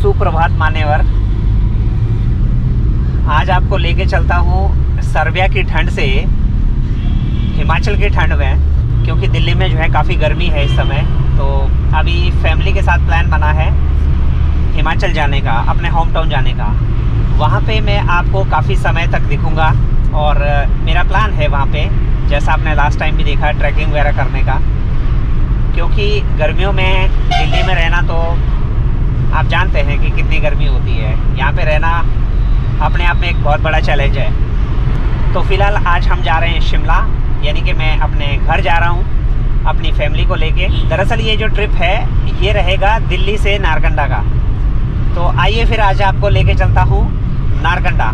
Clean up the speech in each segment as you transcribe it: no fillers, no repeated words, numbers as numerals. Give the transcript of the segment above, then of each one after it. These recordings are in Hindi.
सुप्रभात मान्यवर। आज आपको लेके चलता हूँ सर्बिया की ठंड से हिमाचल की ठंड में, क्योंकि दिल्ली में जो है काफ़ी गर्मी है इस समय। तो अभी फैमिली के साथ प्लान बना है हिमाचल जाने का, अपने होम टाउन जाने का। वहाँ पे मैं आपको काफ़ी समय तक दिखूँगा और मेरा प्लान है वहाँ पे, जैसा आपने लास्ट टाइम भी देखा, ट्रैकिंग वगैरह करने का। क्योंकि गर्मियों में दिल्ली में रहना तो आप जानते हैं कि कितनी गर्मी होती है। यहाँ पे रहना अपने आप में एक बहुत बड़ा चैलेंज है। तो फ़िलहाल आज हम जा रहे हैं शिमला, यानी कि मैं अपने घर जा रहा हूँ अपनी फैमिली को लेके। दरअसल ये जो ट्रिप है ये रहेगा दिल्ली से नारकंडा का। तो आइए फिर आज आपको लेके चलता हूँ नारकंडा।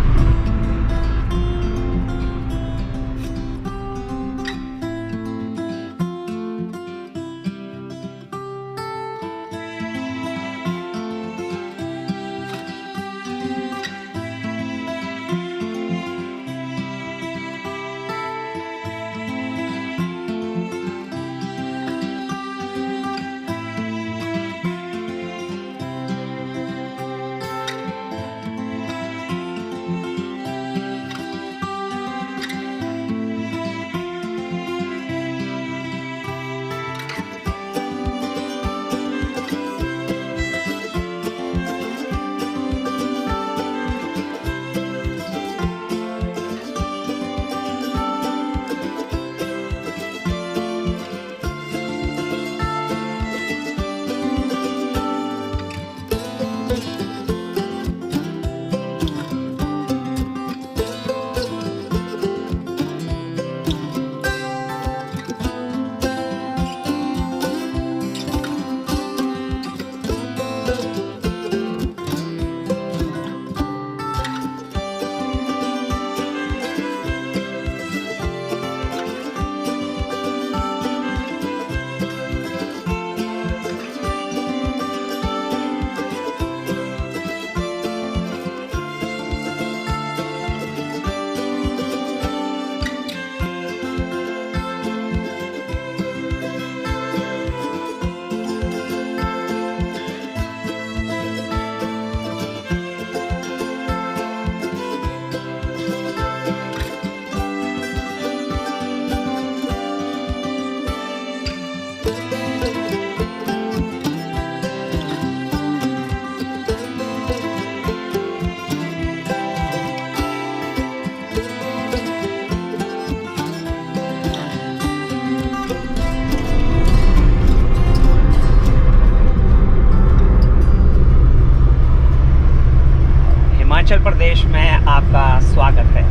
हिमाचल प्रदेश में आपका स्वागत है,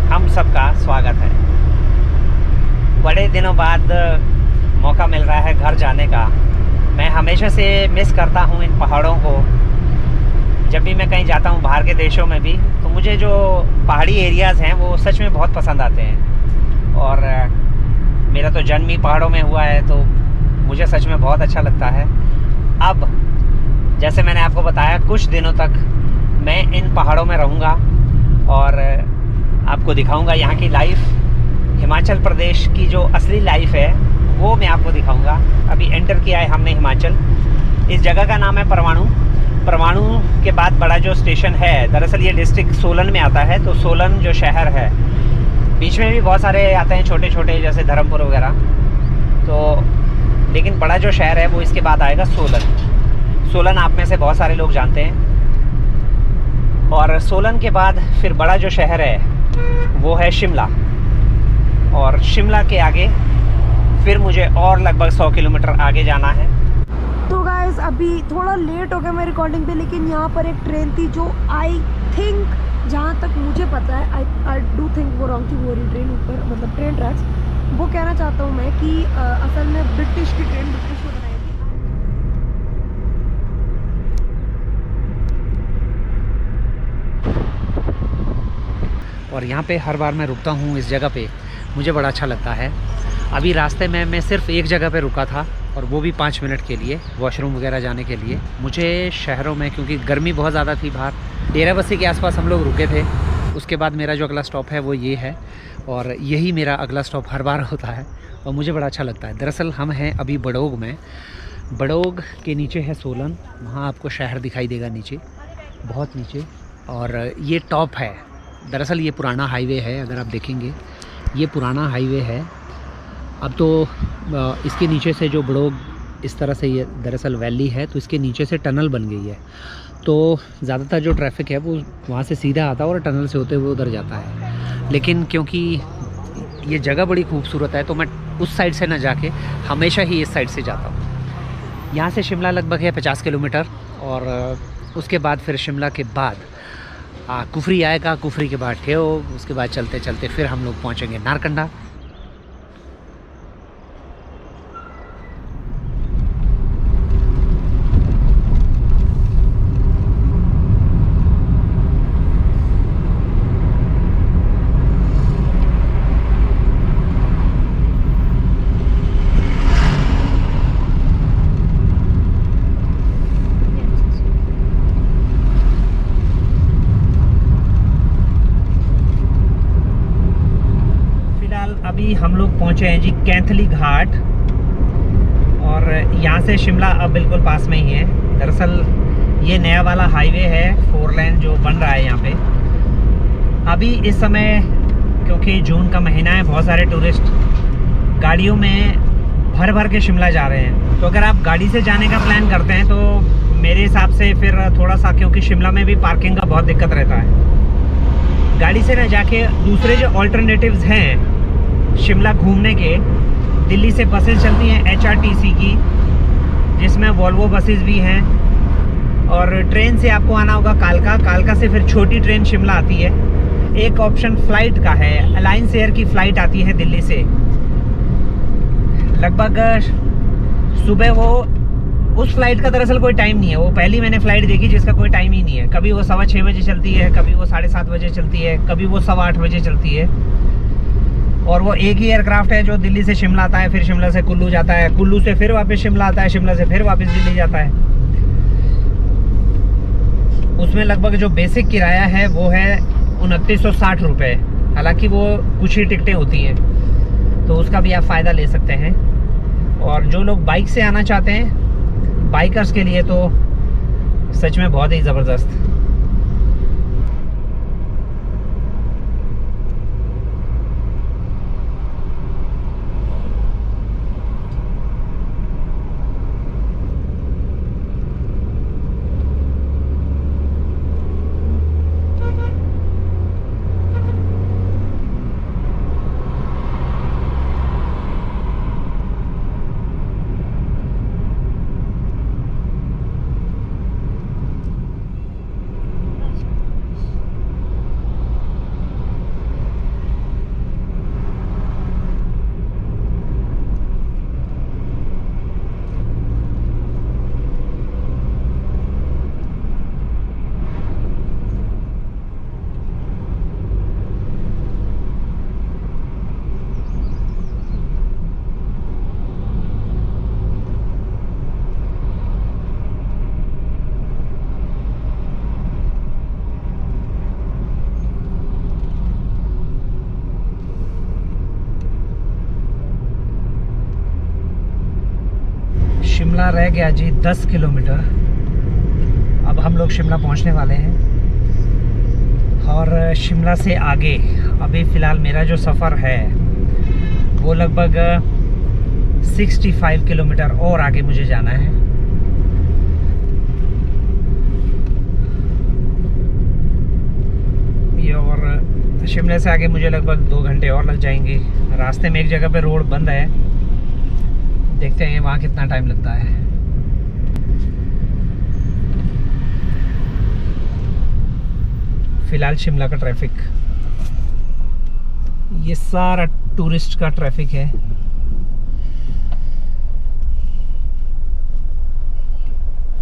हम सबका स्वागत है। बड़े दिनों बाद मौका मिल रहा है घर जाने का। मैं हमेशा से मिस करता हूँ इन पहाड़ों को। जब भी मैं कहीं जाता हूँ बाहर के देशों में भी, तो मुझे जो पहाड़ी एरियाज़ हैं वो सच में बहुत पसंद आते हैं। और मेरा तो जन्म ही पहाड़ों में हुआ है, तो मुझे सच में बहुत अच्छा लगता है। अब जैसे मैंने आपको बताया, कुछ दिनों तक मैं इन पहाड़ों में रहूँगा और आपको दिखाऊंगा यहाँ की लाइफ। हिमाचल प्रदेश की जो असली लाइफ है वो मैं आपको दिखाऊंगा। अभी एंटर किया है हमने हिमाचल। इस जगह का नाम है परवाणु। परवाणु के बाद बड़ा जो स्टेशन है, दरअसल ये डिस्ट्रिक्ट सोलन में आता है। तो सोलन जो शहर है, बीच में भी बहुत सारे आते हैं छोटे छोटे, जैसे धर्मपुर वगैरह। तो लेकिन बड़ा जो शहर है वो इसके बाद आएगा सोलन। सोलन आप में से बहुत सारे लोग जानते हैं। और सोलन के बाद फिर बड़ा जो शहर है वो है शिमला। और शिमला के आगे फिर मुझे और लगभग 100 किलोमीटर आगे जाना है। तो गाइस अभी थोड़ा लेट हो गया मैं रिकॉर्डिंग पे, लेकिन यहाँ पर एक ट्रेन थी जो आई थिंक, जहाँ तक मुझे पता है, आई डू थिंक वो रॉन्ग थी। वो वाली ट्रेन ऊपर, मतलब ट्रेन ट्रैक्स, वो कहना चाहता हूँ मैं कि असल में ब्रिटिश की ट्रेन ब्रिटिश में बनाई थी। और यहाँ पे हर बार मैं रुकता हूँ इस जगह पे, मुझे बड़ा अच्छा लगता है। अभी रास्ते में मैं सिर्फ एक जगह पे रुका था, और वो भी 5 मिनट के लिए, वॉशरूम वगैरह जाने के लिए। मुझे शहरों में, क्योंकि गर्मी बहुत ज़्यादा थी बाहर, डेराबस्सी के आसपास हम लोग रुके थे। उसके बाद मेरा जो अगला स्टॉप है वो ये है, और यही मेरा अगला स्टॉप हर बार होता है और मुझे बड़ा अच्छा लगता है। दरअसल हम हैं अभी बड़ोग में। बड़ोग के नीचे है सोलन, वहाँ आपको शहर दिखाई देगा नीचे, बहुत नीचे। और ये टॉप है। दरअसल ये पुराना हाईवे है, अगर आप देखेंगे ये पुराना हाईवे है। अब तो इसके नीचे से जो बड़ोग इस तरह से ये दरअसल वैली है, तो इसके नीचे से टनल बन गई है, तो ज़्यादातर जो ट्रैफिक है वो वहाँ से सीधा आता है और टनल से होते हुए उधर जाता है। लेकिन क्योंकि ये जगह बड़ी खूबसूरत है तो मैं उस साइड से ना जाके हमेशा ही इस साइड से जाता हूँ। यहाँ से शिमला लगभग है 50 किलोमीटर, और उसके बाद फिर शिमला के बाद कुफरी आएगा, कुफरी के बाद ठेओग, उसके बाद चलते चलते फिर हम लोग पहुँचेंगे नारकंडा। अभी हम लोग पहुंचे हैं जी कैंथली घाट, और यहाँ से शिमला अब बिल्कुल पास में ही है। दरअसल ये नया वाला हाईवे है 4 लेन जो बन रहा है यहाँ पे। अभी इस समय क्योंकि जून का महीना है, बहुत सारे टूरिस्ट गाड़ियों में भर भर के शिमला जा रहे हैं। तो अगर आप गाड़ी से जाने का प्लान करते हैं तो मेरे हिसाब से फिर थोड़ा सा, क्योंकि शिमला में भी पार्किंग का बहुत दिक्कत रहता है, गाड़ी से ना जाके दूसरे जो ऑल्टरनेटिव्स हैं शिमला घूमने के, दिल्ली से बसेस चलती हैं HRTC की, जिसमें वॉल्वो बसेस भी हैं, और ट्रेन से आपको आना होगा कालका। कालका से फिर छोटी ट्रेन शिमला आती है। एक ऑप्शन फ़्लाइट का है, अलायंस एयर की फ़्लाइट आती है दिल्ली से। लगभग सुबह वो, उस फ्लाइट का दरअसल कोई टाइम नहीं है, वो पहली मैंने फ़्लाइट देखी जिसका कोई टाइम ही नहीं है। कभी वो 6:15 बजे चलती है, कभी वो 7:30 बजे चलती है, कभी वो 8:15 बजे चलती है। और वो एक ही एयरक्राफ्ट है जो दिल्ली से शिमला आता है, फिर शिमला से कुल्लू जाता है, कुल्लू से फिर वापस शिमला आता है, शिमला से फिर वापस दिल्ली जाता है। उसमें लगभग जो बेसिक किराया है वो है 2960 रुपये। हालांकि वो कुछ ही टिकटें होती हैं, तो उसका भी आप फ़ायदा ले सकते हैं। और जो लोग बाइक से आना चाहते हैं, बाइकर्स के लिए तो सच में बहुत ही ज़बरदस्त। शिमला रह गया जी 10 किलोमीटर। अब हम लोग शिमला पहुंचने वाले हैं, और शिमला से आगे अभी फ़िलहाल मेरा जो सफ़र है वो लगभग 65 किलोमीटर और आगे मुझे जाना है। ये और शिमला से आगे मुझे लगभग 2 घंटे और लग जाएंगे। रास्ते में एक जगह पे रोड बंद है, देखते हैं वहाँ कितना टाइम लगता है। फिलहाल शिमला का ट्रैफिक, ये सारा टूरिस्ट का ट्रैफिक है।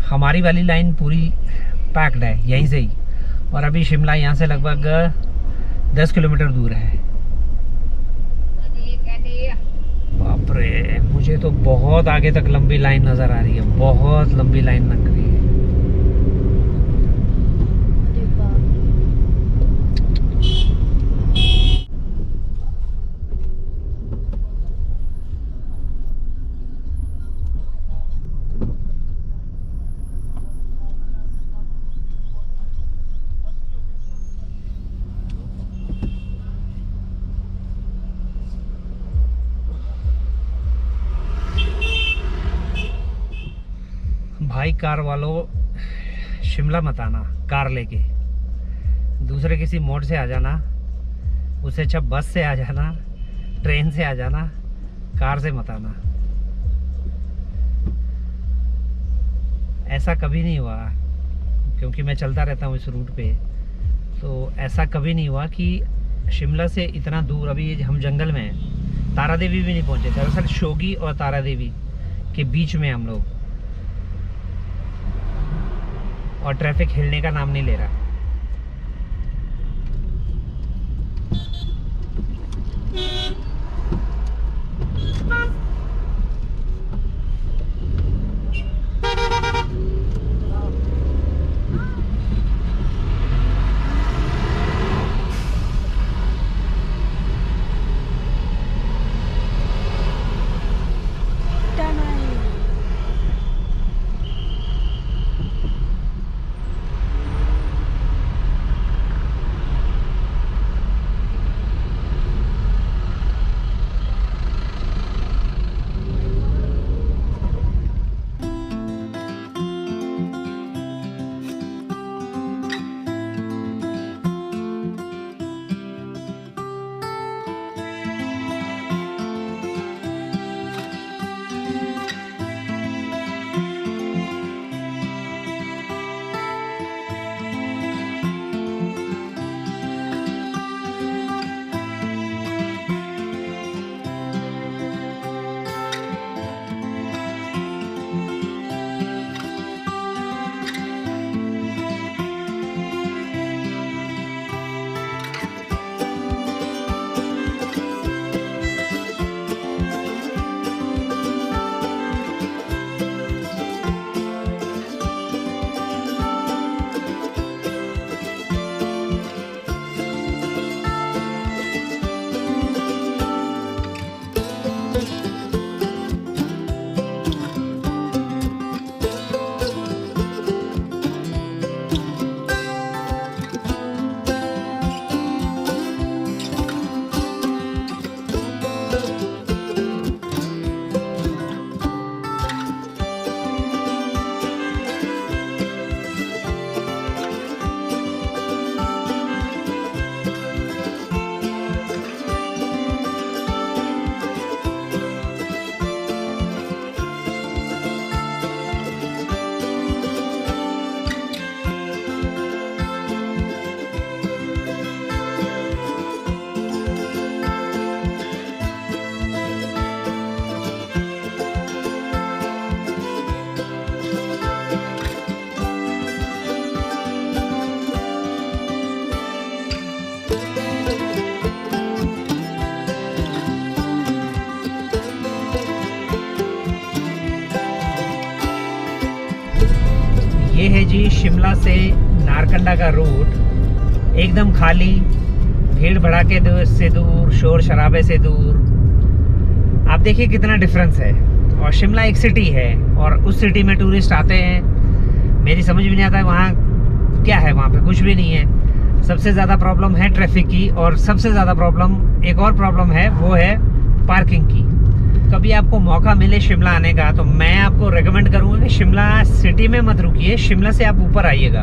हमारी वाली लाइन पूरी पैक्ड है यहीं से ही, और अभी शिमला यहाँ से लगभग 10 किलोमीटर दूर है। बाप रे, मुझे तो बहुत आगे तक लंबी लाइन नज़र आ रही है, बहुत लंबी लाइन लग रही है। भाई कार वालों, शिमला मत आना कार लेके, दूसरे किसी मोड से आ जाना, उससे अच्छा बस से आ जाना, ट्रेन से आ जाना, कार से मत आना। ऐसा कभी नहीं हुआ, क्योंकि मैं चलता रहता हूँ इस रूट पे, तो ऐसा कभी नहीं हुआ कि शिमला से इतना दूर, अभी हम जंगल में हैं, तारा देवी भी नहीं पहुँचे। दरअसल शोगी और तारा देवी के बीच में हम लोग, और ट्रैफिक हिलने का नाम नहीं ले रहा। ये है जी शिमला से नारकंडा का रूट, एकदम खाली, भीड़ भड़ाके से दूर, शोर शराबे से दूर। आप देखिए कितना डिफरेंस है। और शिमला एक सिटी है और उस सिटी में टूरिस्ट आते हैं, मेरी समझ में नहीं आता है वहाँ क्या है। वहाँ पे कुछ भी नहीं है। सबसे ज़्यादा प्रॉब्लम है ट्रैफिक की, और सबसे ज़्यादा प्रॉब्लम, एक और प्रॉब्लम है, वो है पार्किंग की। कभी आपको मौका मिले शिमला आने का तो मैं आपको रेकमेंड करूँगा कि शिमला सिटी में मत रुकिए, शिमला से आप ऊपर आइएगा।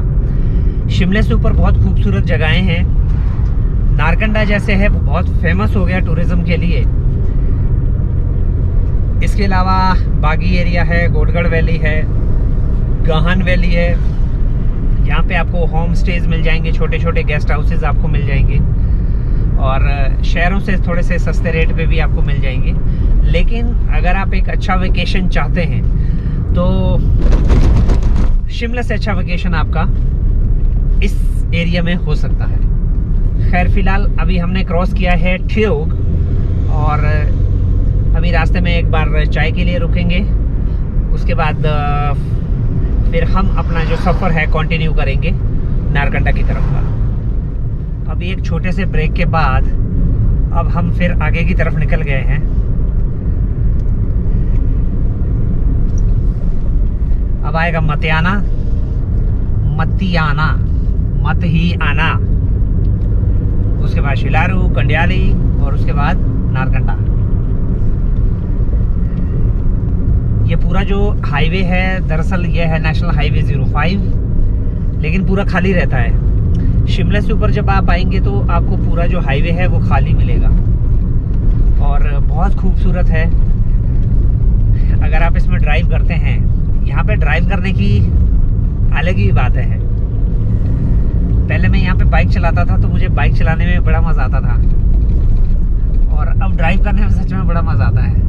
शिमला से ऊपर बहुत खूबसूरत जगहें हैं। नारकंडा जैसे है वो बहुत फेमस हो गया टूरिज्म के लिए। इसके अलावा बागी एरिया है, गोडगढ़ वैली है, गाहन वैली है। यहाँ पे आपको होम स्टेज मिल जाएंगे, छोटे छोटे गेस्ट हाउसेज आपको मिल जाएंगे, और शहरों से थोड़े से सस्ते रेट पे भी आपको मिल जाएंगे। लेकिन अगर आप एक अच्छा वेकेशन चाहते हैं तो शिमला से अच्छा वेकेशन आपका इस एरिया में हो सकता है। खैर फिलहाल अभी हमने क्रॉस किया है ठियोग, और अभी रास्ते में एक बार चाय के लिए रुकेंगे। उसके बाद फिर हम अपना जो सफ़र है कंटिन्यू करेंगे नारकंडा की तरफ का। अभी एक छोटे से ब्रेक के बाद अब हम फिर आगे की तरफ निकल गए हैं। अब आएगा मतियाना, मतियाना, मत ही आना, उसके बाद शिलारू, कंडियाली, और उसके बाद नारकंडा। ये पूरा जो हाईवे है दरअसल ये है नेशनल हाईवे 05, लेकिन पूरा खाली रहता है। शिमला से ऊपर जब आप आएंगे तो आपको पूरा जो हाईवे है वो खाली मिलेगा और बहुत खूबसूरत है। अगर आप इसमें ड्राइव करते हैं, यहाँ पे ड्राइव करने की अलग ही बात है। पहले मैं यहाँ पे बाइक चलाता था तो मुझे बाइक चलाने में बड़ा मज़ा आता था, और अब ड्राइव करने में सच में बड़ा मज़ा आता है।